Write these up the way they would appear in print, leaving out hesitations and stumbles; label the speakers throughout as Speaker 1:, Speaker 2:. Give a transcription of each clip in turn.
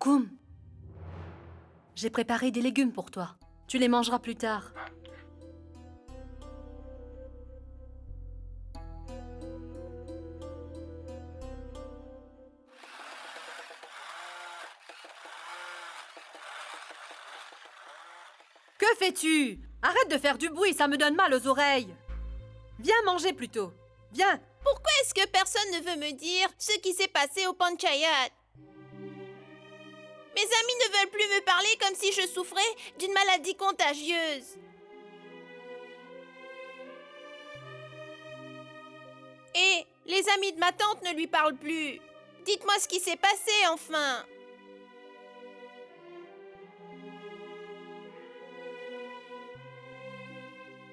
Speaker 1: Mokoum, j'ai préparé des légumes pour toi. Tu les mangeras plus tard. Que fais-tu? Arrête de faire du bruit, ça me donne mal aux oreilles. Viens manger plutôt. Viens.
Speaker 2: Pourquoi est-ce que personne ne veut me dire ce qui s'est passé au Panchayat? Mes amis ne veulent plus me parler comme si je souffrais d'une maladie contagieuse. Et les amis de ma tante ne lui parlent plus. Dites-moi ce qui s'est passé, enfin.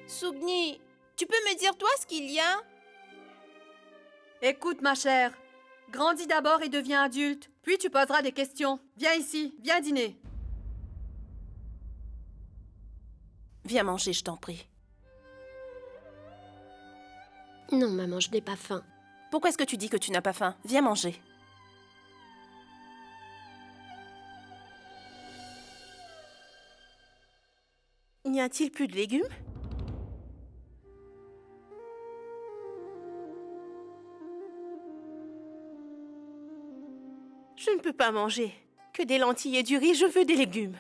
Speaker 2: Sougni, tu peux me dire toi ce qu'il y a?
Speaker 1: Écoute, ma chère. Grandis d'abord et deviens adulte. Puis tu poseras des questions. Viens ici, viens dîner.
Speaker 2: Viens manger, je t'en prie.
Speaker 3: Non, maman, je n'ai pas faim.
Speaker 2: Pourquoi est-ce que tu dis que tu n'as pas faim? Viens manger. N'y a-t-il plus de légumes? Je ne peux pas manger que des lentilles et du riz, je veux des légumes.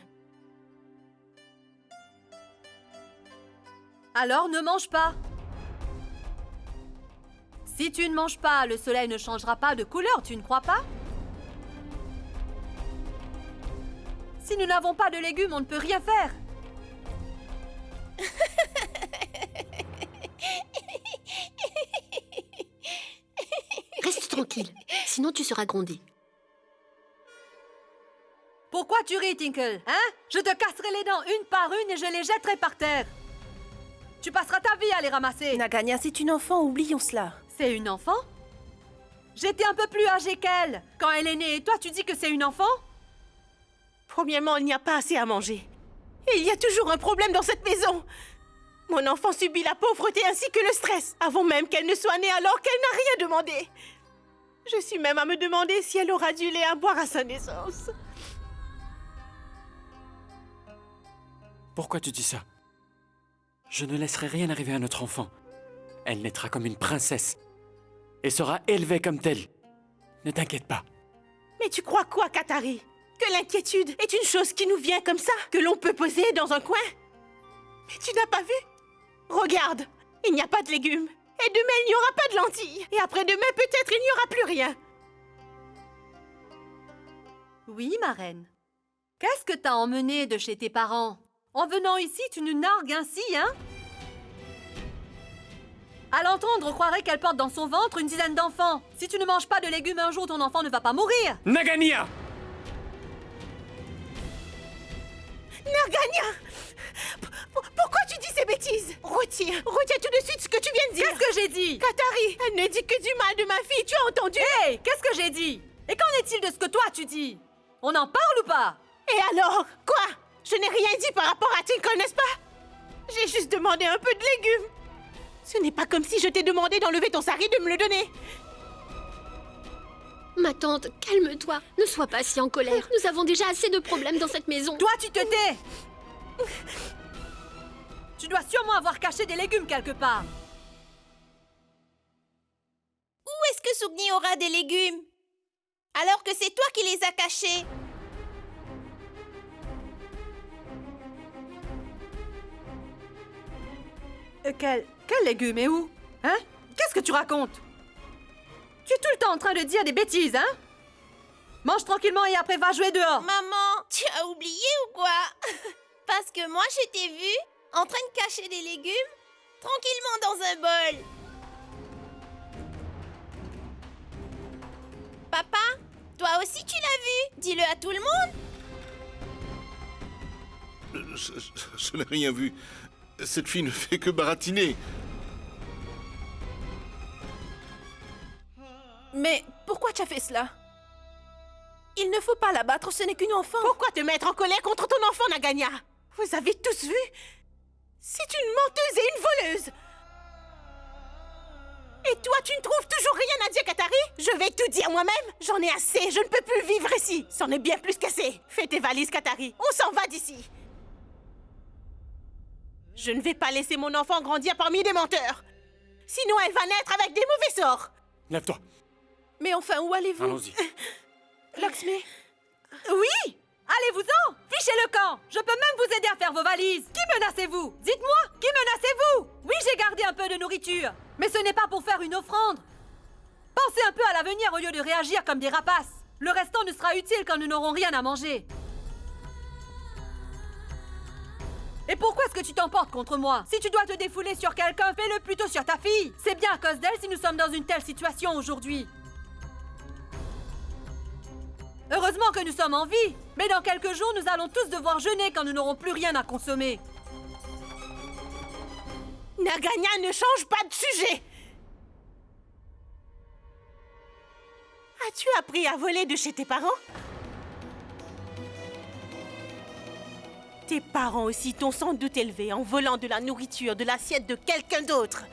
Speaker 1: Alors ne mange pas. Si tu ne manges pas, le soleil ne changera pas de couleur, tu ne crois pas? Si nous n'avons pas de légumes, on ne peut rien faire.
Speaker 3: Reste tranquille, sinon tu seras grondée.
Speaker 1: Pourquoi tu ris, Tinkle? Hein? Je te casserai les dents une par une et je les jetterai par terre. Tu passeras ta vie à les ramasser.
Speaker 2: Naganya, c'est une enfant, oublions cela.
Speaker 1: C'est une enfant? J'étais un peu plus âgée qu'elle quand elle est née et toi tu dis que c'est une enfant?
Speaker 2: Premièrement, il n'y a pas assez à manger. Et il y a toujours un problème dans cette maison. Mon enfant subit la pauvreté ainsi que le stress, avant même qu'elle ne soit née alors qu'elle n'a rien demandé. Je suis même à me demander si elle aura du lait à boire à sa naissance.
Speaker 4: Pourquoi tu dis ça? Je ne laisserai rien arriver à notre enfant. Elle naîtra comme une princesse et sera élevée comme telle. Ne t'inquiète pas.
Speaker 2: Mais tu crois quoi, Katari? Que l'inquiétude est une chose qui nous vient comme ça, que l'on peut poser dans un coin? Mais tu n'as pas vu? Regarde, il n'y a pas de légumes. Et demain, il n'y aura pas de lentilles. Et après-demain, peut-être, il n'y aura plus rien.
Speaker 1: Oui, ma reine. Qu'est-ce que t'as emmené de chez tes parents? En venant ici, tu nous nargues ainsi, hein? À l'entendre, on croirait qu'elle porte dans son ventre une dizaine d'enfants. Si tu ne manges pas de légumes un jour, ton enfant ne va pas mourir.
Speaker 4: Naganya!
Speaker 2: Naganya! Pourquoi tu dis ces bêtises? Retire tout de suite ce que tu viens de dire.
Speaker 1: Qu'est-ce que j'ai dit?
Speaker 2: Katari, elle ne dit que du mal de ma fille, tu as entendu?
Speaker 1: Hé, qu'est-ce que j'ai dit? Et qu'en est-il de ce que toi tu dis? On en parle ou pas?
Speaker 2: Et alors? Quoi? Je n'ai rien dit par rapport à Tinkle, n'est-ce pas? J'ai juste demandé un peu de légumes. Ce n'est pas comme si je t'ai demandé d'enlever ton sari de me le donner.
Speaker 3: Ma tante, calme-toi. Ne sois pas si en colère. Nous avons déjà assez de problèmes dans cette maison.
Speaker 1: Toi, tu te tais! Tu dois sûrement avoir caché des légumes quelque part.
Speaker 2: Où est-ce que Sougni aura des légumes? Alors que c'est toi qui les as cachés.
Speaker 1: Quel légume et où? Hein? Qu'est-ce que tu racontes? Tu es tout le temps en train de dire des bêtises, hein? Mange tranquillement et après va jouer dehors.
Speaker 2: Maman, tu as oublié ou quoi? Parce que moi, je t'ai vue en train de cacher des légumes tranquillement dans un bol. Papa, toi aussi tu l'as vu? Dis-le à tout le monde.
Speaker 5: Je n'ai rien vu. Cette fille ne fait que baratiner.
Speaker 2: Mais pourquoi tu as fait cela? Il ne faut pas la battre, ce n'est qu'une enfant. Pourquoi te mettre en colère contre ton enfant, Naganya? Vous avez tous vu? C'est une menteuse et une voleuse. Et toi, tu ne trouves toujours rien à dire, Katari? Je vais tout dire moi-même. J'en ai assez, je ne peux plus vivre ici. C'en est bien plus qu'assez. Fais tes valises, Katari. On s'en va d'ici. Je ne vais pas laisser mon enfant grandir parmi des menteurs. Sinon, elle va naître avec des mauvais sorts.
Speaker 4: Lève-toi.
Speaker 2: Mais enfin, où allez-vous?
Speaker 4: Allons-y.
Speaker 2: Lakshmi?
Speaker 1: Oui! Allez-vous-en! Fichez le camp! Je peux même vous aider à faire vos valises! Qui menacez-vous? Dites-moi! Qui menacez-vous? Oui, j'ai gardé un peu de nourriture, mais ce n'est pas pour faire une offrande. Pensez un peu à l'avenir au lieu de réagir comme des rapaces. Le restant ne sera utile quand nous n'aurons rien à manger. Et pourquoi est-ce que tu t'emportes contre moi? Si tu dois te défouler sur quelqu'un, fais-le plutôt sur ta fille. C'est bien à cause d'elle si nous sommes dans une telle situation aujourd'hui. Heureusement que nous sommes en vie, mais dans quelques jours, nous allons tous devoir jeûner quand nous n'aurons plus rien à consommer.
Speaker 2: Naganya ne change pas de sujet. As-tu appris à voler de chez tes parents? Tes parents aussi t'ont sans doute élevé en volant de la nourriture de l'assiette de quelqu'un d'autre.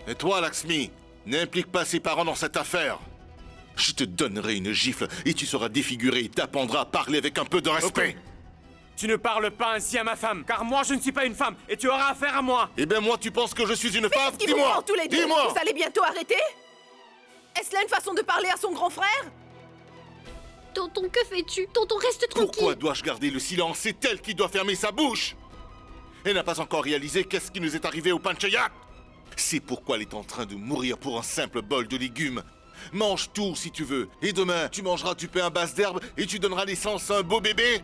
Speaker 5: Et toi, Lakshmi, n'implique pas ses parents dans cette affaire. Je te donnerai une gifle et tu seras défiguré et t'apprendras à parler avec un peu de respect.
Speaker 4: Ok. Tu ne parles pas ainsi à ma femme, car moi je ne suis pas une femme et tu auras affaire à moi.
Speaker 5: Eh bien moi, tu penses que je suis une femme?
Speaker 2: Qu'est-ce qui vous prend tous les deux?
Speaker 5: Dis-moi.
Speaker 2: Vous allez bientôt arrêter? Est-ce là une façon de parler à son grand frère?
Speaker 3: Tonton, que fais-tu? Tonton, reste tranquille.
Speaker 5: Pourquoi dois-je garder le silence? C'est elle qui doit fermer sa bouche. Elle n'a pas encore réalisé qu'est-ce qui nous est arrivé au Panchayat. C'est pourquoi elle est en train de mourir pour un simple bol de légumes. Mange tout si tu veux. Et demain, tu mangeras du pain à base d'herbe et tu donneras naissance à un beau bébé.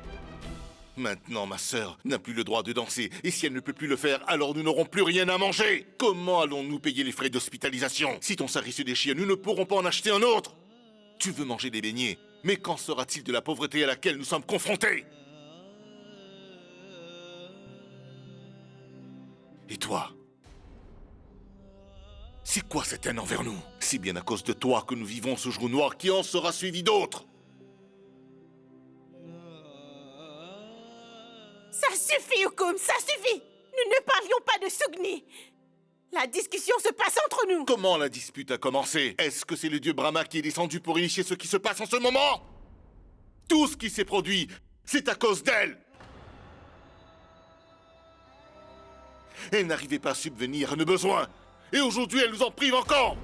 Speaker 5: Maintenant, ma sœur n'a plus le droit de danser. Et si elle ne peut plus le faire, alors nous n'aurons plus rien à manger. Comment allons-nous payer les frais d'hospitalisation? Si ton sari se déchire, nous ne pourrons pas en acheter un autre. Tu veux manger des beignets, mais qu'en sera-t-il de la pauvreté à laquelle nous sommes confrontés? Et toi? C'est quoi cette haine envers nous? C'est bien à cause de toi que nous vivons ce jour noir qui en sera suivi d'autres.
Speaker 2: Ça suffit, Hukum, ça suffit! Nous ne parlions pas de Sugni. La discussion se passe entre nous.
Speaker 5: Comment la dispute a commencé? Est-ce que c'est le dieu Brahma qui est descendu pour initier ce qui se passe en ce moment? Tout ce qui s'est produit, c'est à cause d'elle. Elle n'arrivait pas à subvenir à nos besoins. Et aujourd'hui, elle nous en prive encore.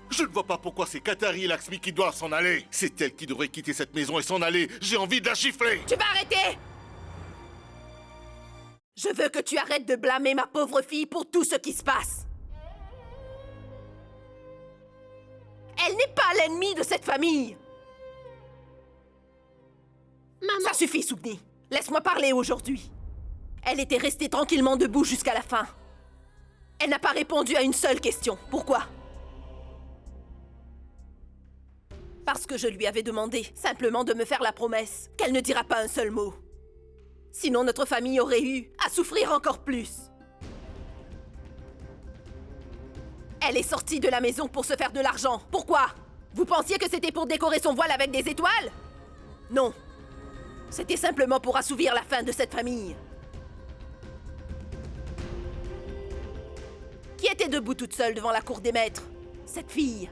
Speaker 5: Je ne vois pas pourquoi c'est Katari et Lakshmi qui doivent s'en aller. C'est elle qui devrait quitter cette maison et s'en aller. J'ai envie de la gifler.
Speaker 2: Tu vas arrêter! Je veux que tu arrêtes de blâmer ma pauvre fille pour tout ce qui se passe. Elle n'est pas l'ennemie de cette famille.
Speaker 3: Maman,
Speaker 2: Ça suffit, Sugni. Laisse-moi parler aujourd'hui. Elle était restée tranquillement debout jusqu'à la fin. Elle n'a pas répondu à une seule question. Pourquoi? Parce que je lui avais demandé simplement de me faire la promesse qu'elle ne dira pas un seul mot. Sinon, notre famille aurait eu à souffrir encore plus. Elle est sortie de la maison pour se faire de l'argent. Pourquoi? Vous pensiez que c'était pour décorer son voile avec des étoiles? Non. C'était simplement pour assouvir la faim de cette famille. Qui était debout toute seule devant la cour des maîtres? Cette fille.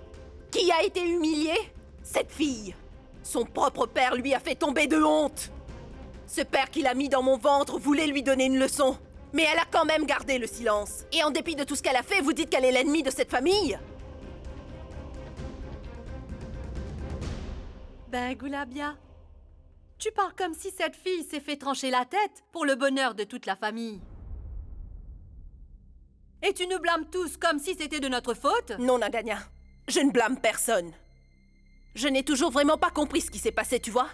Speaker 2: Qui a été humiliée? Cette fille. Son propre père lui a fait tomber de honte. Ce père qui l'a mis dans mon ventre voulait lui donner une leçon. Mais elle a quand même gardé le silence. Et en dépit de tout ce qu'elle a fait, vous dites qu'elle est l'ennemie de cette famille?
Speaker 1: Ben, Gulabia, tu parles comme si cette fille s'est fait trancher la tête pour le bonheur de toute la famille. Et tu nous blâmes tous comme si c'était de notre faute?
Speaker 2: Non, Naganya. Je ne blâme personne. Je n'ai toujours vraiment pas compris ce qui s'est passé, tu vois?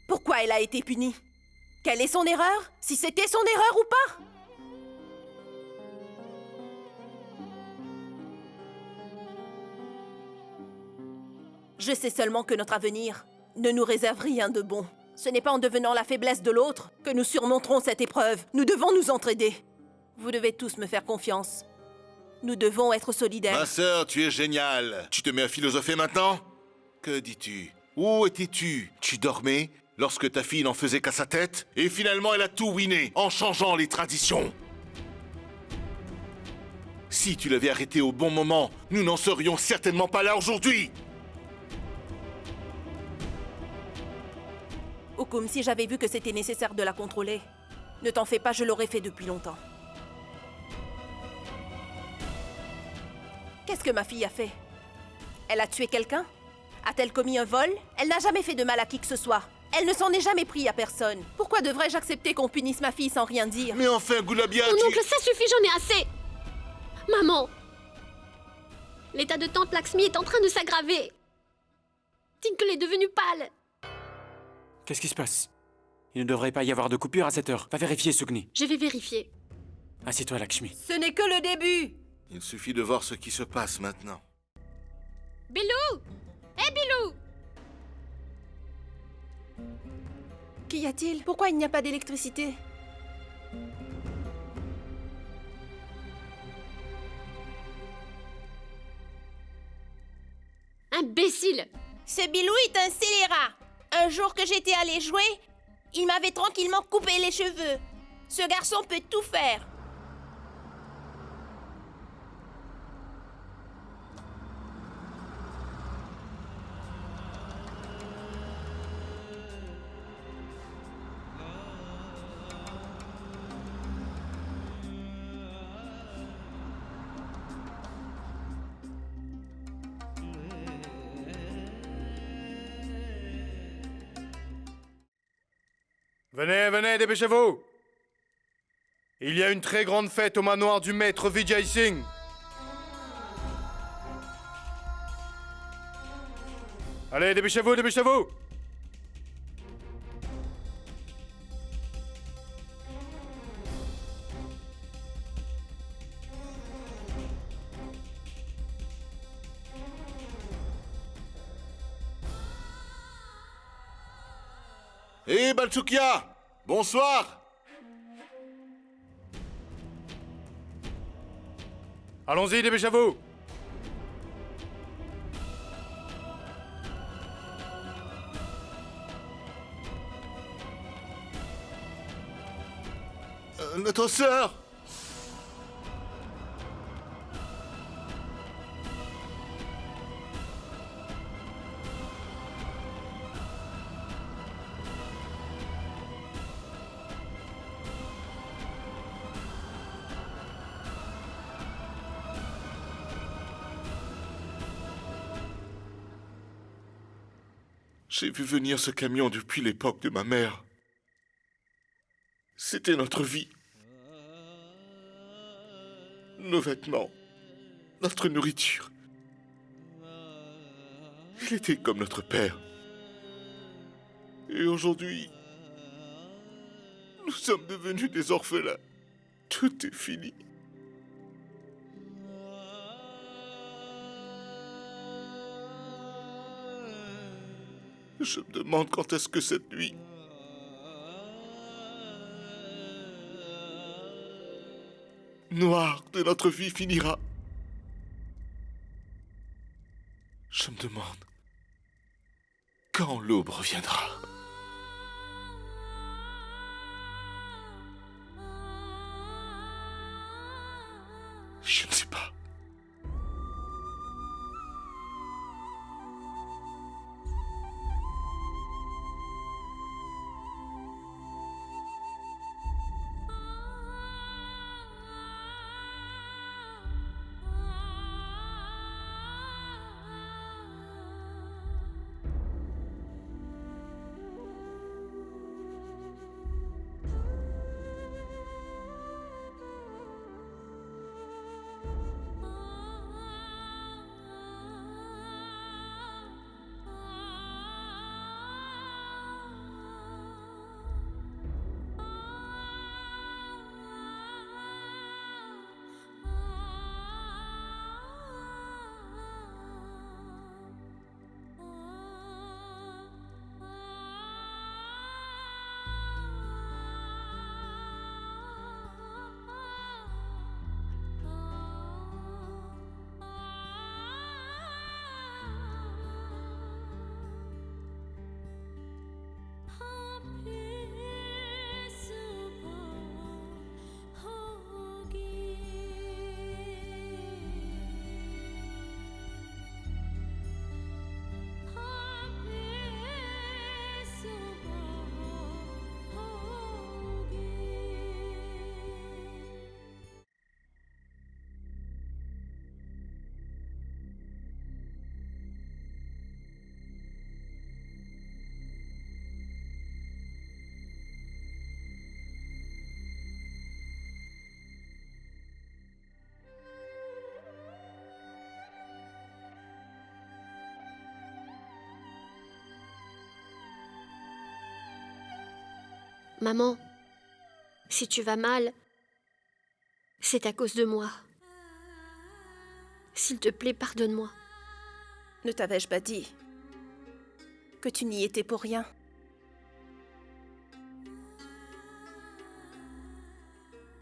Speaker 2: Pourquoi elle a été punie? Quelle est son erreur? Si c'était son erreur ou pas? Je sais seulement que notre avenir ne nous réserve rien de bon. Ce n'est pas en devenant la faiblesse de l'autre que nous surmonterons cette épreuve. Nous devons nous entraider. Vous devez tous me faire confiance. Nous devons être solidaires.
Speaker 5: Ma sœur, tu es géniale. Tu te mets à philosopher maintenant? Que dis-tu? Où étais-tu? Tu dormais? lorsque ta fille n'en faisait qu'à sa tête, et finalement elle a tout ruiné en changeant les traditions. Si tu l'avais arrêté au bon moment, nous n'en serions certainement pas là aujourd'hui.
Speaker 2: Oukoum, si j'avais vu que c'était nécessaire de la contrôler, ne t'en fais pas, je l'aurais fait depuis longtemps. Qu'est-ce que ma fille a fait? Elle a tué quelqu'un? A-t-elle commis un vol? Elle n'a jamais fait de mal à qui que ce soit. Elle ne s'en est jamais pris à personne. Pourquoi devrais-je accepter qu'on punisse ma fille sans rien dire?
Speaker 5: Mais enfin, Goulabia,
Speaker 3: Mon
Speaker 5: tu...
Speaker 3: oncle, ça suffit, j'en ai assez. Maman, l'état de tante Laxmi est en train de s'aggraver. Tinkle est devenue pâle.
Speaker 4: Qu'est-ce qui se passe? Il ne devrait pas y avoir de coupure à cette heure. Va vérifier, Sugni.
Speaker 3: Je vais vérifier.
Speaker 4: Assieds-toi, Lakshmi.
Speaker 1: Ce n'est que le début.
Speaker 5: Il suffit de voir ce qui se passe maintenant.
Speaker 3: Bilou! Hé, Bilou!
Speaker 2: Qu'y a-t-il? Pourquoi il n'y a pas d'électricité?
Speaker 3: Imbécile!
Speaker 6: Ce Bilou est un scélérat. Un jour que j'étais allée jouer, il m'avait tranquillement coupé les cheveux. Ce garçon peut tout faire.
Speaker 7: Venez, venez, dépêchez-vous! Il y a une très grande fête au manoir du maître Vijay Singh. Allez, dépêchez-vous, dépêchez-vous!
Speaker 5: Hé, Balchoukia! Bonsoir!
Speaker 7: Allons-y, dépêchez-vous!
Speaker 5: Notre sœur! J'ai vu venir ce camion depuis l'époque de ma mère. C'était notre vie. Nos vêtements, notre nourriture. Il était comme notre père. Et aujourd'hui, nous sommes devenus des orphelins. Tout est fini. Je me demande quand est-ce que cette nuit noire de notre vie finira. Je me demande quand l'aube reviendra. Je ne sais pas.
Speaker 3: Maman, si tu vas mal, c'est à cause de moi. S'il te plaît, pardonne-moi.
Speaker 2: Ne t'avais-je pas dit que tu n'y étais pour rien?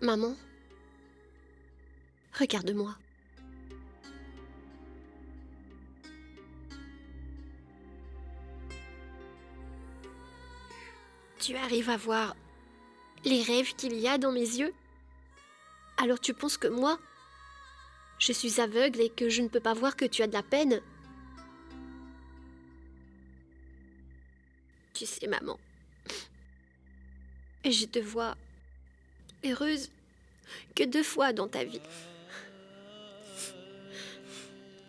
Speaker 3: Maman, regarde-moi. Tu arrives à voir les rêves qu'il y a dans mes yeux? Alors tu penses que moi, je suis aveugle et que je ne peux pas voir que tu as de la peine? Tu sais, maman, je te vois heureuse que 2 fois dans ta vie.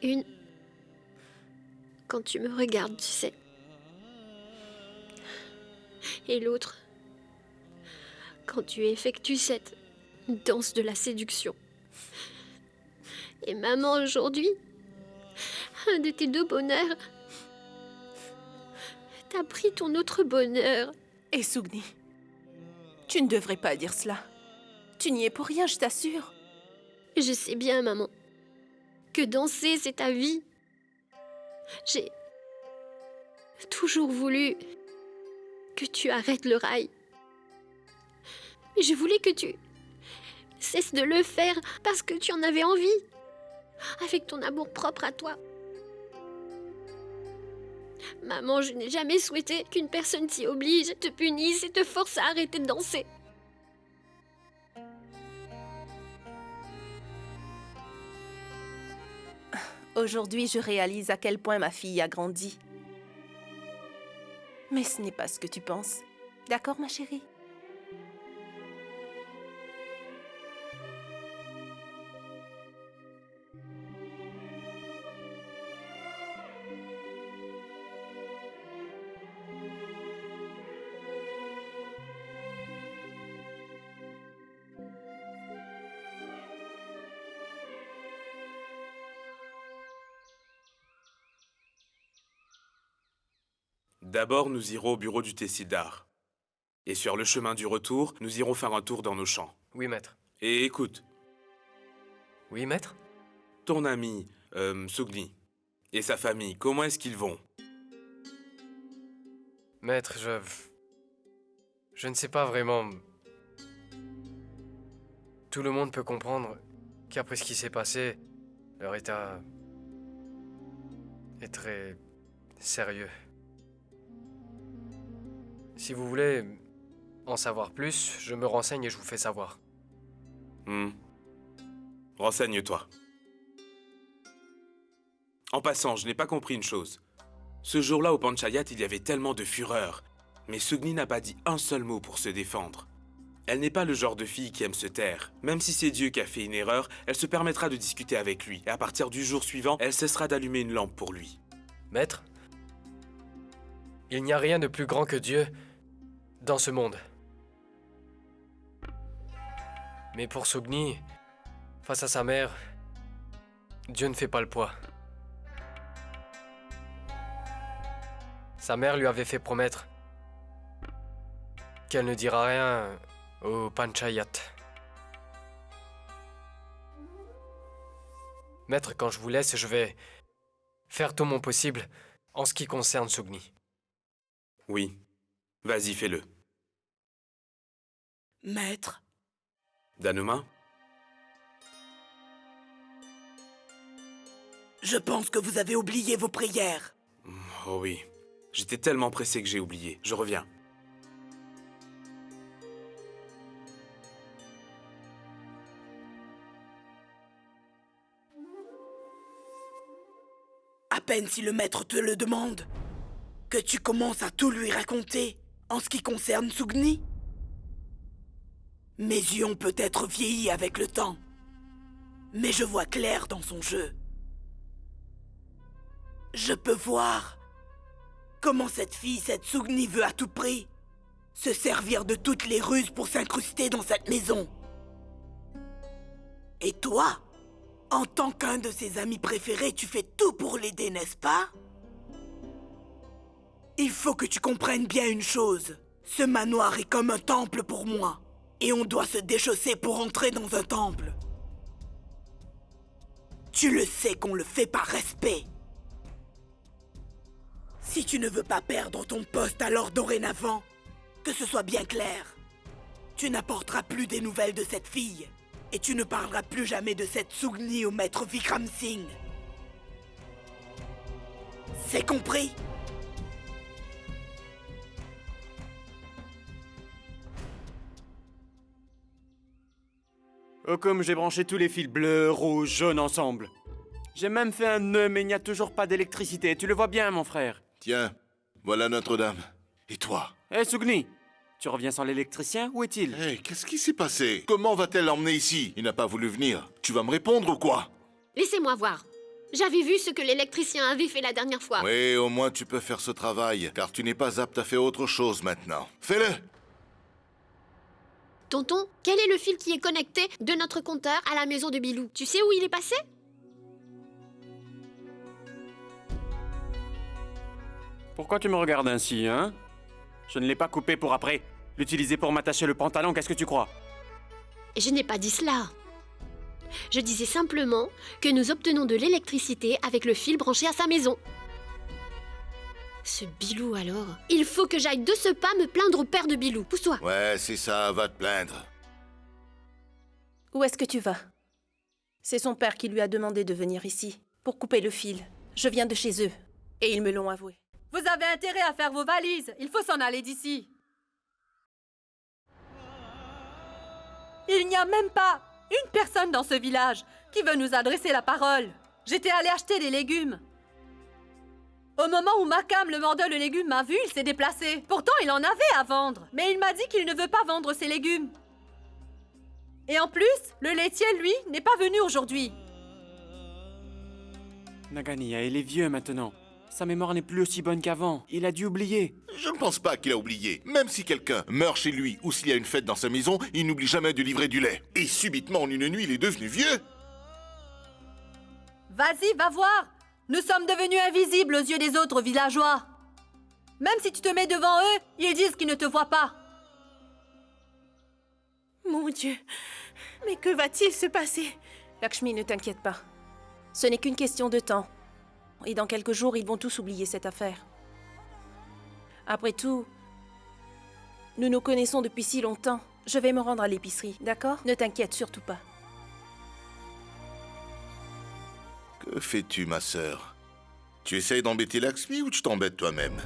Speaker 3: Une, quand tu me regardes, tu sais. Et l'autre, quand tu effectues cette danse de la séduction. Et maman, aujourd'hui, un de tes 2 bonheurs, t'as pris ton autre bonheur.
Speaker 2: Et Sugni, tu ne devrais pas dire cela. Tu n'y es pour rien, je t'assure.
Speaker 3: Je sais bien, maman, que danser, c'est ta vie. J'ai toujours voulu que tu arrêtes le rail. Mais je voulais que tu cesses de le faire parce que tu en avais envie, avec ton amour propre à toi. Maman, je n'ai jamais souhaité qu'une personne t'y oblige, te punisse et te force à arrêter de danser.
Speaker 2: Aujourd'hui, je réalise à quel point ma fille a grandi. Mais ce n'est pas ce que tu penses. D'accord, ma chérie?
Speaker 8: D'abord, nous irons au bureau du Tehsildar. Et sur le chemin du retour, nous irons faire un tour dans nos champs.
Speaker 9: Oui, maître.
Speaker 8: Et écoute,
Speaker 9: Oui, maître?
Speaker 8: ton ami, Sugni, et sa famille, comment est-ce qu'ils vont?
Speaker 9: Maître, je ne sais pas vraiment. Tout le monde peut comprendre qu'après ce qui s'est passé, leur état est très sérieux. Si vous voulez en savoir plus, je me renseigne et je vous fais savoir.
Speaker 8: Renseigne-toi. En passant, je n'ai pas compris une chose. Ce jour-là, au Panchayat, il y avait tellement de fureur. Mais Sugni n'a pas dit un seul mot pour se défendre. Elle n'est pas le genre de fille qui aime se taire. Même si c'est Dieu qui a fait une erreur, elle se permettra de discuter avec lui. Et à partir du jour suivant, elle cessera d'allumer une lampe pour lui.
Speaker 9: Maître, il n'y a rien de plus grand que Dieu dans ce monde. Mais pour Sugni, face à sa mère, Dieu ne fait pas le poids. Sa mère lui avait fait promettre qu'elle ne dira rien au Panchayat. Maître, quand je vous laisse, je vais faire tout mon possible en ce qui concerne Sugni.
Speaker 8: Oui, vas-y, fais-le.
Speaker 2: Maître,
Speaker 8: Danuma?
Speaker 2: je pense que vous avez oublié vos prières.
Speaker 8: Oh oui, j'étais tellement pressé que j'ai oublié. Je reviens.
Speaker 10: peine si le maître te le demande que tu commences à tout lui raconter en ce qui concerne Sugni? Mes yeux ont peut-être vieilli avec le temps, mais je vois clair dans son jeu. Je peux voir comment cette fille, cette Sugni, veut à tout prix se servir de toutes les ruses pour s'incruster dans cette maison. Et toi, en tant qu'un de ses amis préférés, tu fais tout pour l'aider, n'est-ce pas? Il faut que tu comprennes bien une chose. Ce manoir est comme un temple pour moi. Et on doit se déchausser pour entrer dans un temple. Tu le sais qu'on le fait par respect. Si tu ne veux pas perdre ton poste, alors dorénavant, que ce soit bien clair, tu n'apporteras plus des nouvelles de cette fille. Et tu ne parleras plus jamais de cette Sugni au maître Vikram Singh. C'est compris?
Speaker 4: Oh, comme j'ai branché tous les fils bleus, rouges, jaunes ensemble. J'ai même fait un nœud, mais il n'y a toujours pas d'électricité. Tu le vois bien, mon frère.
Speaker 5: Tiens, voilà Notre-Dame. Et toi?
Speaker 4: Hé, Sugni, tu reviens sans l'électricien? Où est-il?
Speaker 5: Hé, qu'est-ce qui s'est passé? Comment va-t-elle l'emmener ici? Il n'a pas voulu venir. Tu vas me répondre ou quoi?
Speaker 3: Laissez-moi voir. J'avais vu ce que l'électricien avait fait la dernière fois.
Speaker 5: Oui, au moins tu peux faire ce travail, car tu n'es pas apte à faire autre chose maintenant. Fais-le!
Speaker 3: Tonton, quel est le fil qui est connecté de notre compteur à la maison de Bilou? Tu sais où il est passé?
Speaker 4: Pourquoi tu me regardes ainsi, hein? Je ne l'ai pas coupé pour après l'utiliser pour m'attacher le pantalon, qu'est-ce que tu crois?
Speaker 3: Je n'ai pas dit cela. Je disais simplement que nous obtenons de l'électricité avec le fil branché à sa maison. Ce Bilou alors. Il faut que j'aille de ce pas me plaindre au père de Bilou. Pousse-toi.
Speaker 5: Ouais, c'est ça, va te plaindre.
Speaker 2: Où est-ce que tu vas? C'est son père qui lui a demandé de venir ici, pour couper le fil. Je viens de chez eux, et ils me l'ont avoué.
Speaker 1: Vous avez intérêt à faire vos valises. Il faut s'en aller d'ici. Il n'y a même pas une personne dans ce village qui veut nous adresser la parole. J'étais allée acheter des légumes. Au moment où Makam, le vendeur de légumes, m'a vu, il s'est déplacé. Pourtant, il en avait à vendre. Mais il m'a dit qu'il ne veut pas vendre ses légumes. Et en plus, le laitier, lui, n'est pas venu aujourd'hui.
Speaker 4: Nagania, il est vieux maintenant. Sa mémoire n'est plus aussi bonne qu'avant. Il a dû oublier.
Speaker 5: Je ne pense pas qu'il a oublié. Même si quelqu'un meurt chez lui ou s'il y a une fête dans sa maison, il n'oublie jamais de livrer du lait. Et subitement, en une nuit, il est devenu vieux.
Speaker 1: Vas-y, va voir. Nous sommes devenus invisibles aux yeux des autres villageois. Même si tu te mets devant eux, ils disent qu'ils ne te voient pas.
Speaker 2: Mon Dieu, mais que va-t-il se passer? Lakshmi, ne t'inquiète pas. Ce n'est qu'une question de temps. Et dans quelques jours, ils vont tous oublier cette affaire. Après tout, nous nous connaissons depuis si longtemps. Je vais me rendre à l'épicerie, d'accord? Ne t'inquiète surtout pas.
Speaker 5: Que fais-tu, ma sœur? Tu essayes d'embêter Lakshmi ou tu t'embêtes toi-même?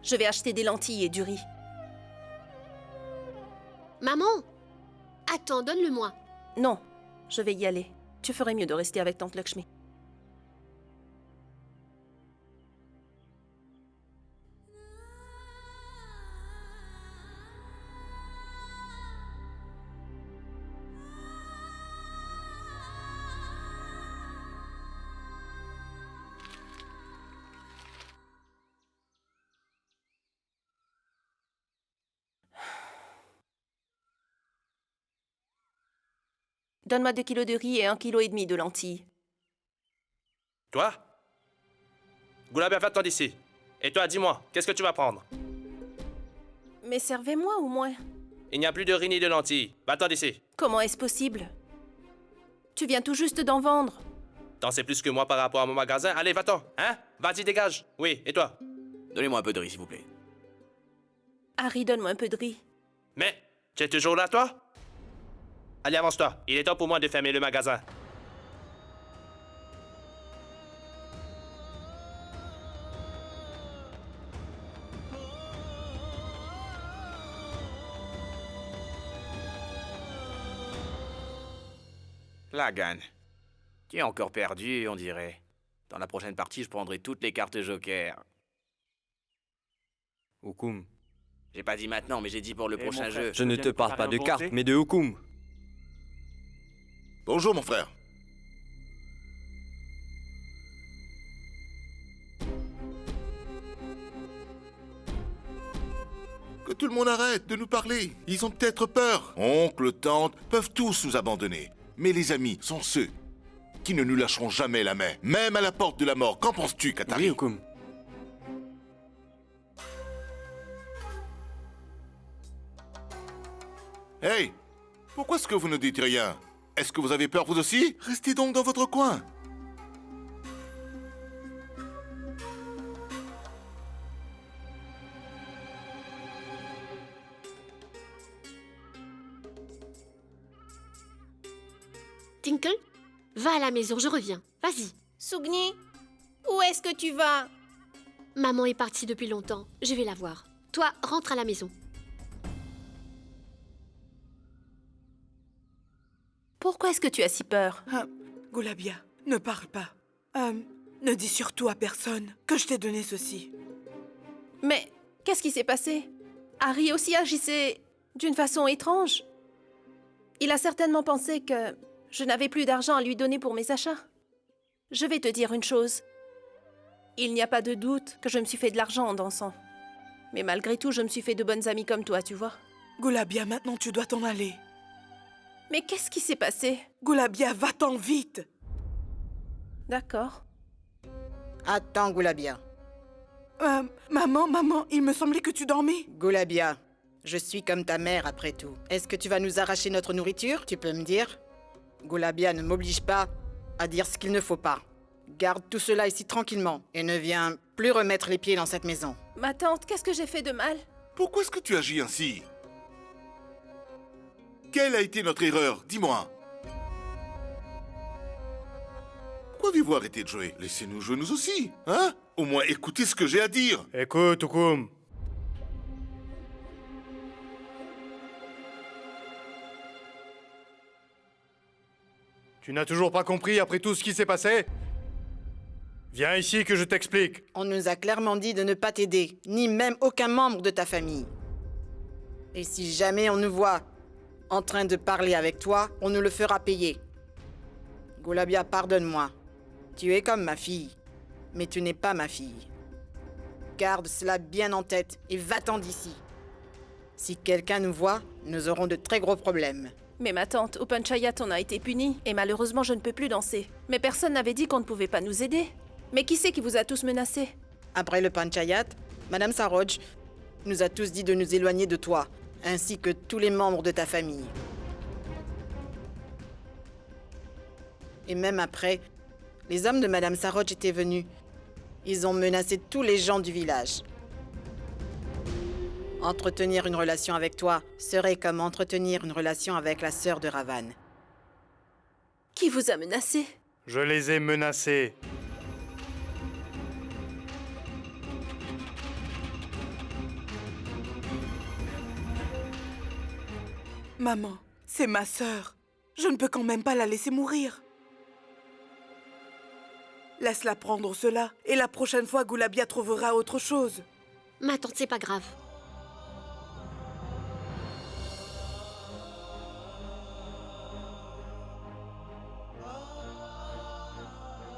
Speaker 2: Je vais acheter des lentilles et du riz.
Speaker 3: Maman! Attends, donne-le-moi.
Speaker 2: Non, je vais y aller. Tu ferais mieux de rester avec tante Lakshmi. Donne-moi 2 kilos de riz et 1,5 kg de lentilles.
Speaker 11: Toi? Goulab, va-t'en d'ici. Et toi, dis-moi, qu'est-ce que tu vas prendre?
Speaker 2: Mais servez-moi au moins.
Speaker 11: Il n'y a plus de riz ni de lentilles. Va-t'en d'ici.
Speaker 2: Comment est-ce possible? Tu viens tout juste d'en vendre.
Speaker 11: T'en sais plus que moi par rapport à mon magasin. Allez, va-t'en, hein? Vas-y, dégage. Oui, et toi?
Speaker 12: Donnez-moi un peu de riz, s'il vous plaît.
Speaker 2: Harry, donne-moi un peu de riz.
Speaker 11: Mais, tu es toujours là, toi? Allez, avance-toi. Il est temps pour moi de fermer le magasin.
Speaker 12: Lagan, tu es encore perdu, on dirait. Dans la prochaine partie, je prendrai toutes les cartes joker.
Speaker 9: Hukum.
Speaker 12: J'ai pas dit maintenant, mais j'ai dit pour le prochain jeu.
Speaker 9: Je ne te parle pas de cartes, mais de Hukum.
Speaker 5: Bonjour, mon frère. Que tout le monde arrête de nous parler. Ils ont peut-être peur. Oncle, tante, peuvent tous nous abandonner. Mais les amis sont ceux qui ne nous lâcheront jamais la main. Même à la porte de la mort. Qu'en penses-tu, Katari?
Speaker 4: Oui, Hukum.
Speaker 5: Hey! Pourquoi est-ce que vous ne dites rien? Est-ce que vous avez peur vous aussi? Restez donc dans votre coin.
Speaker 3: Tinkle, va à la maison, je reviens. Vas-y.
Speaker 6: Sugni, où est-ce que tu vas?
Speaker 3: Maman est partie depuis longtemps. Je vais la voir. Toi, rentre à la maison.
Speaker 2: Pourquoi est-ce que tu as si peur?
Speaker 10: Goulabia, ne parle pas. Ne dis surtout à personne que je t'ai donné ceci.
Speaker 6: Mais qu'est-ce qui s'est passé? Harry aussi agissait d'une façon étrange. Il a certainement pensé que je n'avais plus d'argent à lui donner pour mes achats. Je vais te dire une chose. Il n'y a pas de doute que je me suis fait de l'argent en dansant. Mais malgré tout, je me suis fait de bonnes amies comme toi, tu vois.
Speaker 10: Goulabia, maintenant tu dois t'en aller.
Speaker 6: Mais qu'est-ce qui s'est passé?
Speaker 10: Goulabia, va-t'en vite!
Speaker 6: D'accord.
Speaker 13: Attends, Goulabia.
Speaker 10: Maman, il me semblait que tu dormais.
Speaker 13: Goulabia, je suis comme ta mère après tout. Est-ce que tu vas nous arracher notre nourriture? Tu peux me dire? Goulabia, ne m'oblige pas à dire ce qu'il ne faut pas. Garde tout cela ici tranquillement et ne viens plus remettre les pieds dans cette maison.
Speaker 6: Ma tante, qu'est-ce que j'ai fait de mal?
Speaker 5: Pourquoi est-ce que tu agis ainsi? Quelle a été notre erreur? Dis-moi. Pourquoi avez-vous arrêté de jouer? Laissez-nous jouer nous aussi, hein? Au moins écoutez ce que j'ai à dire.
Speaker 7: Écoute, Hukum. Tu n'as toujours pas compris après tout ce qui s'est passé? Viens ici que je t'explique.
Speaker 13: On nous a clairement dit de ne pas t'aider, ni même aucun membre de ta famille. Et si jamais on nous voit en train de parler avec toi, on nous le fera payer. Goulabia, pardonne-moi. Tu es comme ma fille, mais tu n'es pas ma fille. Garde cela bien en tête et va-t'en d'ici. Si quelqu'un nous voit, nous aurons de très gros problèmes.
Speaker 6: Mais ma tante, au Panchayat, on a été punis. Et malheureusement, je ne peux plus danser. Mais personne n'avait dit qu'on ne pouvait pas nous aider. Mais qui c'est qui vous a tous menacés?
Speaker 13: Après le Panchayat, Madame Saroj nous a tous dit de nous éloigner de toi, ainsi que tous les membres de ta famille. Et même après, les hommes de Madame Saroj étaient venus. Ils ont menacé tous les gens du village. Entretenir une relation avec toi serait comme entretenir une relation avec la sœur de Ravan.
Speaker 6: Qui vous a menacé?
Speaker 7: Je les ai menacés.
Speaker 10: Maman, c'est ma sœur. Je ne peux quand même pas la laisser mourir. Laisse-la prendre cela, et la prochaine fois, Goulabia trouvera autre chose.
Speaker 3: Ma tante, c'est pas grave.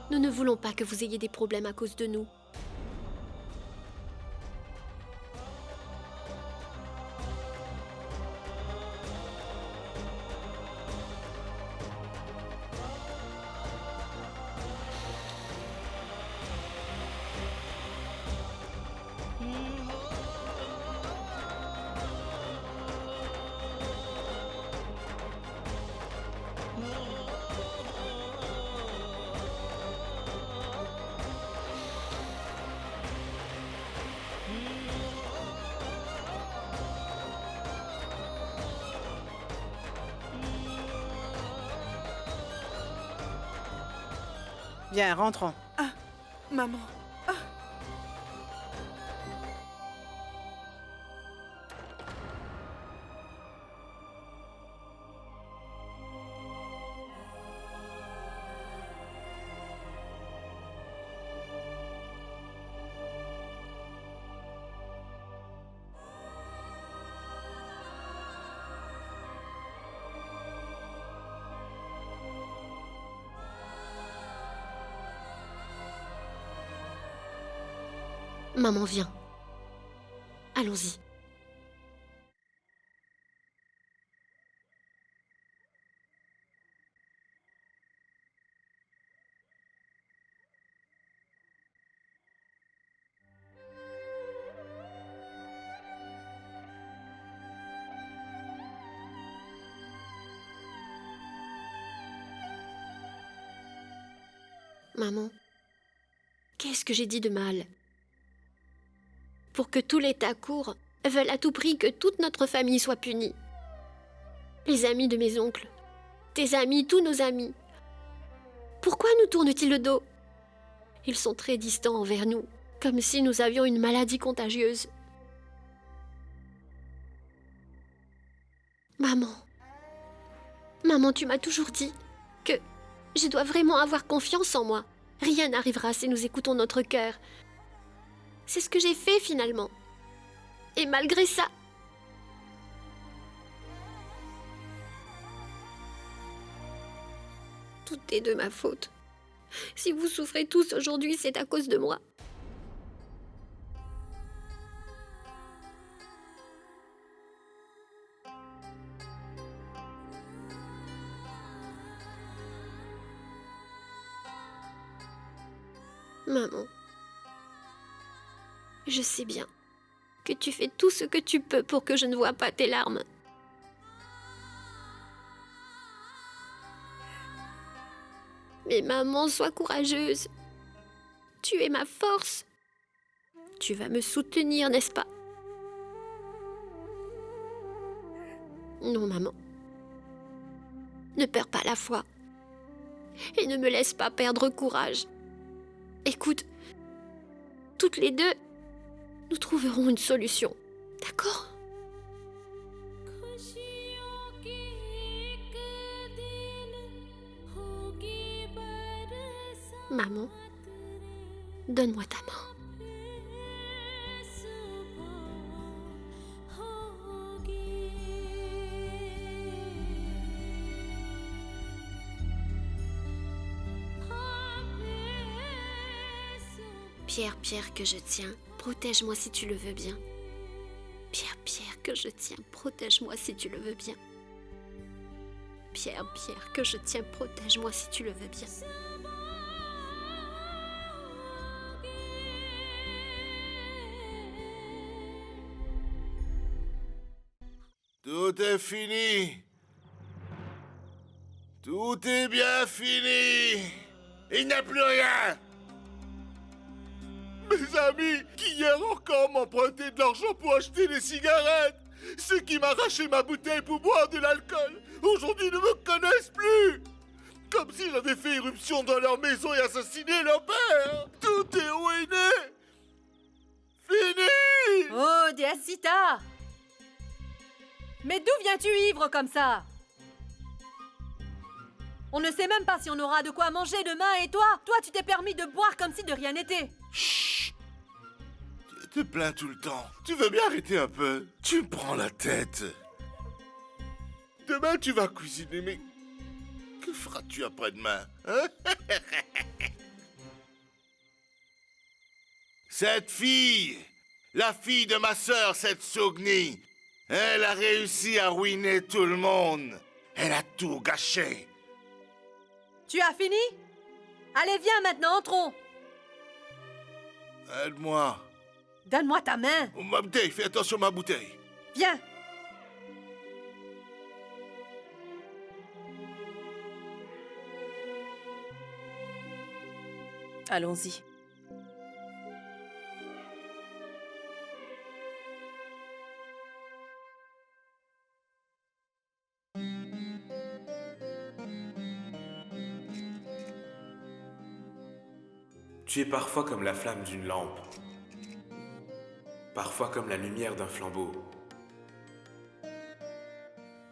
Speaker 3: Nous ne voulons pas que vous ayez des problèmes à cause de nous.
Speaker 13: Viens, rentrons.
Speaker 10: Maman.
Speaker 3: Maman, viens. Allons-y. Maman, qu'est-ce que j'ai dit de mal? Pour que tous les Thakour veulent à tout prix que toute notre famille soit punie. Les amis de mes oncles, tes amis, tous nos amis. Pourquoi nous tournent-ils le dos? Ils sont très distants envers nous, comme si nous avions une maladie contagieuse. Maman, tu m'as toujours dit que je dois vraiment avoir confiance en moi. Rien n'arrivera si nous écoutons notre cœur. C'est ce que j'ai fait finalement. Et malgré ça... Tout est de ma faute. Si vous souffrez tous aujourd'hui, c'est à cause de moi. Maman, je sais bien que tu fais tout ce que tu peux pour que je ne vois pas tes larmes. Mais maman, sois courageuse. Tu es ma force. Tu vas me soutenir, n'est-ce pas? Non, maman. Ne perds pas la foi. Et ne me laisse pas perdre courage. Écoute, toutes les deux, nous trouverons une solution. D'accord? Maman, donne-moi ta main. Pierre, que je tiens, protège-moi si tu le veux bien. Pierre, que je tiens, protège-moi si tu le veux bien. Pierre, que je tiens, protège-moi si tu le veux bien.
Speaker 5: Tout est fini. Tout est bien fini. Il n'y a plus rien. Mes amis, qui hier encore m'empruntaient de l'argent pour acheter des cigarettes, ceux qui m'arrachaient ma bouteille pour boire de l'alcool, aujourd'hui ne me connaissent plus. Comme si j'avais fait irruption dans leur maison et assassiné leur père. Tout est ruiné. Fini.
Speaker 1: Oh, Diacita! Mais d'où viens-tu ivre comme ça? On ne sait même pas si on aura de quoi manger demain et toi tu t'es permis de boire comme si de rien n'était.
Speaker 5: Chut! Tu te plains tout le temps. Tu veux bien arrêter un peu? Tu me prends la tête. Demain, tu vas cuisiner, mais que feras-tu après-demain, hein? Cette fille, la fille de ma sœur, cette Sogni, elle a réussi à ruiner tout le monde. Elle a tout gâché.
Speaker 1: Tu as fini? Allez, viens maintenant, entrons.
Speaker 5: Aide-moi.
Speaker 1: Donne-moi ta main.
Speaker 5: Oh, ma bouteille, fais attention à ma bouteille.
Speaker 1: Viens.
Speaker 6: Allons-y.
Speaker 8: Tu es parfois comme la flamme d'une lampe, parfois comme la lumière d'un flambeau.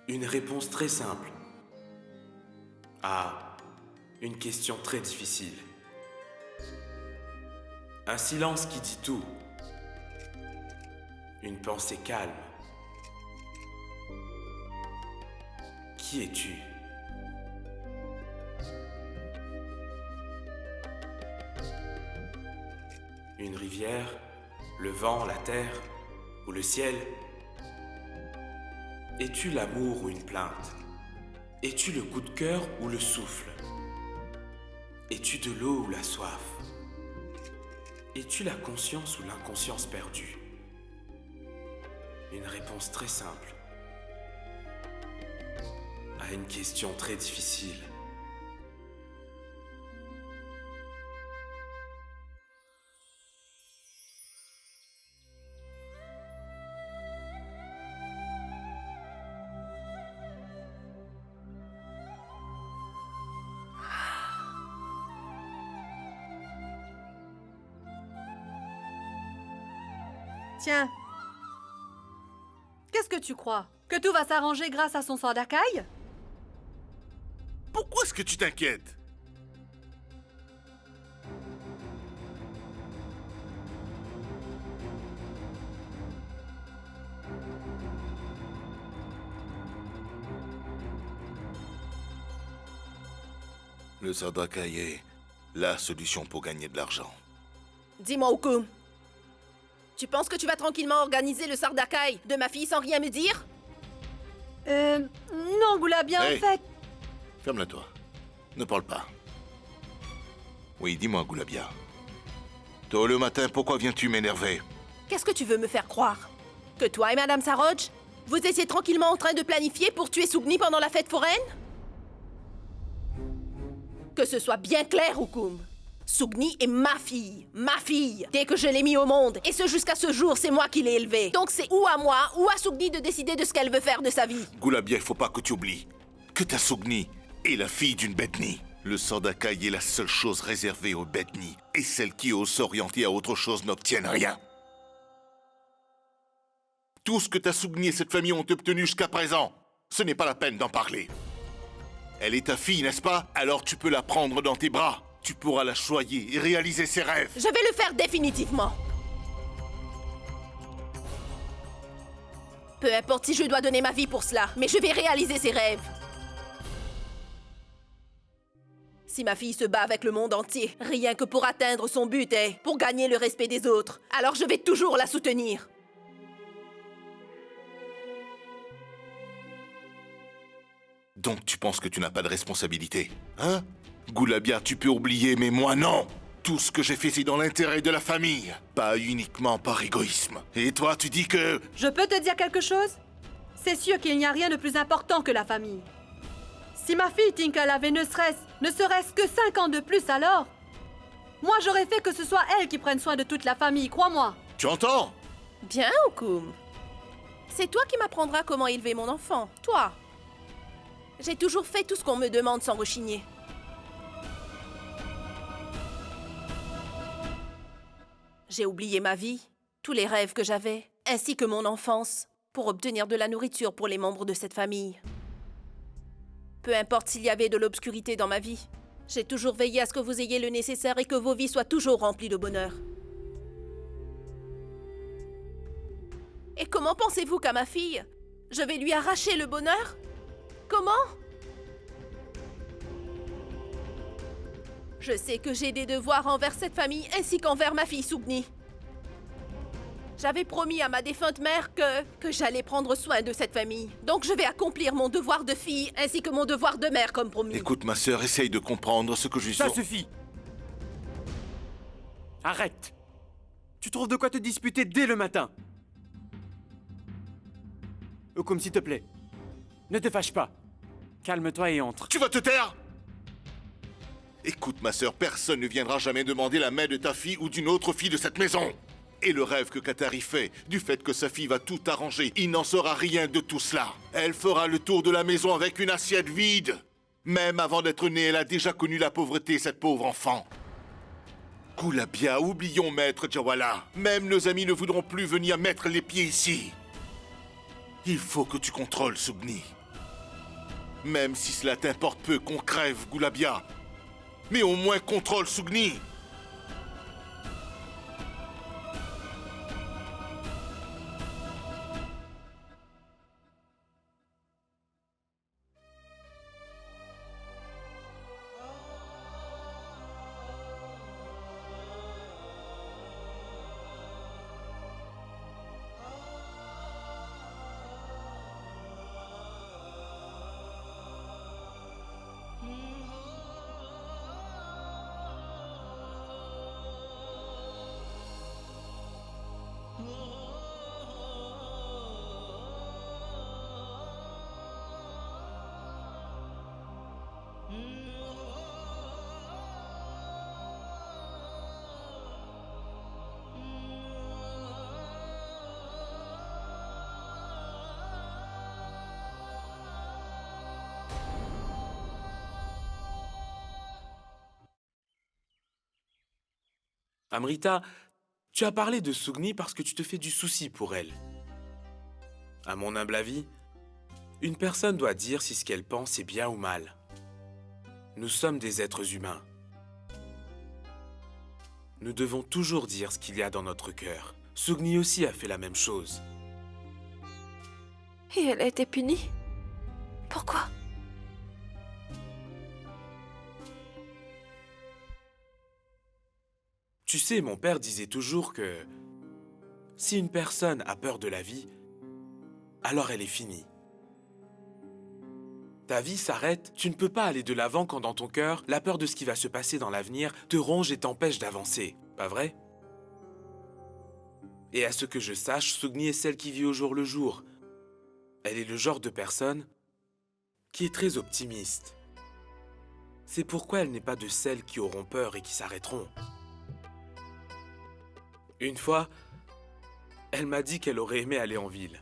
Speaker 8: Une réponse très simple à une question très difficile. Un silence qui dit tout. Une pensée calme. Qui es-tu ? Une rivière, Le vent, la terre ou le ciel? Es-tu l'amour ou une plainte? Es-tu le coup de cœur ou le souffle? Es-tu de l'eau ou la soif? Es-tu la conscience ou l'inconscience perdue? Une réponse très simple à une question très difficile.
Speaker 1: Tiens. Qu'est-ce que tu crois? Que tout va s'arranger grâce à son sort d'Akai?
Speaker 5: Pourquoi est-ce que tu t'inquiètes? Le Sardakai est la solution pour gagner de l'argent.
Speaker 6: Dis-moi, Hukum. Tu penses que tu vas tranquillement organiser le Sardakai de ma fille sans rien me dire?
Speaker 1: Non, Goulabia,
Speaker 5: Hey.
Speaker 1: en fait...
Speaker 5: Ferme-la-toi. Ne parle pas. Oui, dis-moi, Goulabia. Tôt le matin, pourquoi viens-tu m'énerver?
Speaker 6: Qu'est-ce que tu veux me faire croire? Que toi et Madame Saroj, vous étiez tranquillement en train de planifier pour tuer Sugni pendant la fête foraine? Que ce soit bien clair, Hukum. Sugni est ma fille. Ma fille. Dès que je l'ai mis au monde. Et ce jusqu'à ce jour, c'est moi qui l'ai élevée. Donc c'est ou à moi, ou à Sugni de décider de ce qu'elle veut faire de sa vie.
Speaker 5: Goulabia, il faut pas que tu oublies que ta Sugni est la fille d'une Bethni. Le Sardakai est la seule chose réservée aux Bethni. Et celles qui osent s'orienter à autre chose n'obtiennent rien. Tout ce que ta Sugni et cette famille ont obtenu jusqu'à présent, ce n'est pas la peine d'en parler. Elle est ta fille, n'est-ce pas? Alors tu peux la prendre dans tes bras. Tu pourras la choyer et réaliser ses rêves.
Speaker 6: Je vais le faire définitivement. Peu importe si je dois donner ma vie pour cela, mais je vais réaliser ses rêves. Si ma fille se bat avec le monde entier, rien que pour atteindre son but et pour gagner le respect des autres, alors je vais toujours la soutenir.
Speaker 5: Donc tu penses que tu n'as pas de responsabilité, hein? Goulabia, tu peux oublier, mais moi non. Tout ce que j'ai fait, c'est dans l'intérêt de la famille, pas uniquement par égoïsme. Et toi, tu dis que...
Speaker 1: Je peux te dire quelque chose? C'est sûr qu'il n'y a rien de plus important que la famille. Si ma fille Tinkel avait ne serait-ce que 5 ans de plus alors, moi j'aurais fait que ce soit elle qui prenne soin de toute la famille, crois-moi.
Speaker 5: Tu entends?
Speaker 6: Bien, Hukum. C'est toi qui m'apprendras comment élever mon enfant, toi. J'ai toujours fait tout ce qu'on me demande sans rechigner. J'ai oublié ma vie, tous les rêves que j'avais, ainsi que mon enfance, pour obtenir de la nourriture pour les membres de cette famille. Peu importe s'il y avait de l'obscurité dans ma vie, j'ai toujours veillé à ce que vous ayez le nécessaire et que vos vies soient toujours remplies de bonheur. Et comment pensez-vous qu'à ma fille, je vais lui arracher le bonheur? Comment? Je sais que j'ai des devoirs envers cette famille ainsi qu'envers ma fille Sugni. J'avais promis à ma défunte mère que j'allais prendre soin de cette famille. Donc je vais accomplir mon devoir de fille ainsi que mon devoir de mère comme promis.
Speaker 5: Écoute, ma sœur, essaye de comprendre ce que je suis...
Speaker 4: Ça suffit! Arrête! Tu trouves de quoi te disputer dès le matin? Hukum, s'il te plaît, ne te fâche pas. Calme-toi et entre.
Speaker 5: Tu vas te taire! Écoute, ma sœur, personne ne viendra jamais demander la main de ta fille ou d'une autre fille de cette maison. Et le rêve que Katari fait, du fait que sa fille va tout arranger, il n'en saura rien de tout cela. Elle fera le tour de la maison avec une assiette vide. Même avant d'être née, elle a déjà connu la pauvreté, cette pauvre enfant. Goulabia, oublions Maître Jawala. Même nos amis ne voudront plus venir mettre les pieds ici. Il faut que tu contrôles Sugni. Même si cela t'importe peu qu'on crève, Goulabia. Mais au moins contrôle Sugni.
Speaker 8: Amrita, tu as parlé de Sugni parce que tu te fais du souci pour elle. À mon humble avis, une personne doit dire si ce qu'elle pense est bien ou mal. Nous sommes des êtres humains. Nous devons toujours dire ce qu'il y a dans notre cœur. Sugni aussi a fait la même chose.
Speaker 6: Et elle a été punie? Pourquoi?
Speaker 8: Tu sais, mon père disait toujours que si une personne a peur de la vie, alors elle est finie. Ta vie s'arrête, tu ne peux pas aller de l'avant quand dans ton cœur, la peur de ce qui va se passer dans l'avenir te ronge et t'empêche d'avancer, pas vrai? Et à ce que je sache, Sugni est celle qui vit au jour le jour. Elle est le genre de personne qui est très optimiste. C'est pourquoi elle n'est pas de celles qui auront peur et qui s'arrêteront. Une fois, elle m'a dit qu'elle aurait aimé aller en ville.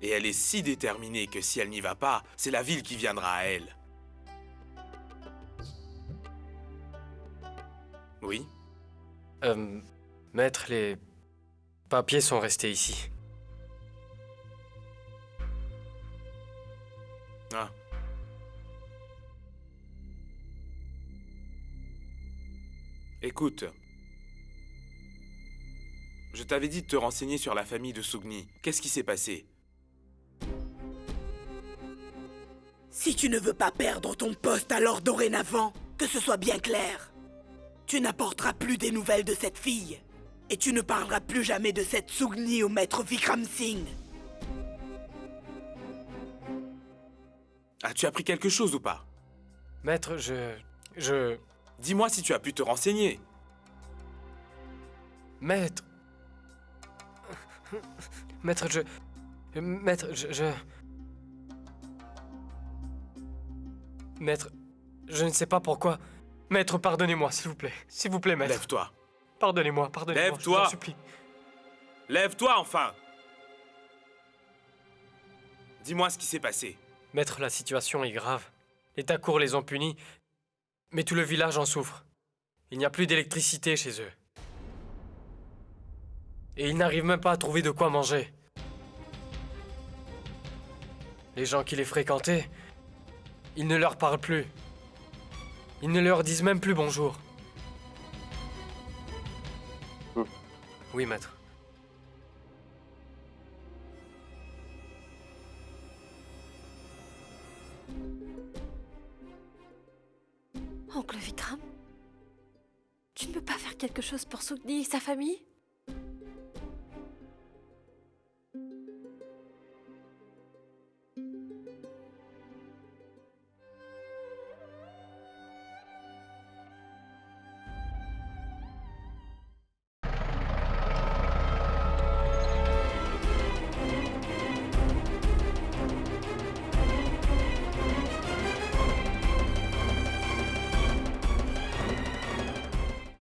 Speaker 8: Et elle est si déterminée que si elle n'y va pas, c'est la ville qui viendra à elle. Oui?
Speaker 9: Maître, les papiers sont restés ici.
Speaker 8: Ah. Écoute, je t'avais dit de te renseigner sur la famille de Sugni. Qu'est-ce qui s'est passé?
Speaker 10: Si tu ne veux pas perdre ton poste, alors dorénavant, que ce soit bien clair. Tu n'apporteras plus des nouvelles de cette fille. Et tu ne parleras plus jamais de cette Sugni au maître Vikram Singh.
Speaker 8: As-tu appris quelque chose ou pas?
Speaker 9: Maître, je...
Speaker 8: Dis-moi si tu as pu te renseigner.
Speaker 9: Maître... Maître, Maître, Maître, je ne sais pas pourquoi. Maître, pardonnez-moi, s'il vous plaît. S'il vous plaît, maître.
Speaker 8: Lève-toi.
Speaker 9: Pardonnez-moi, pardonnez-moi.
Speaker 8: Lève-toi.
Speaker 9: Je vous en supplie.
Speaker 8: Lève-toi enfin. Dis-moi ce qui s'est passé.
Speaker 9: Maître, la situation est grave. Les Thakur les ont punis, mais tout le village en souffre. Il n'y a plus d'électricité chez eux. Et ils n'arrivent même pas à trouver de quoi manger. Les gens qui les fréquentaient, ils ne leur parlent plus. Ils ne leur disent même plus bonjour. Oui, maître.
Speaker 6: Oncle Vikram, tu ne peux pas faire quelque chose pour Sugni et sa famille?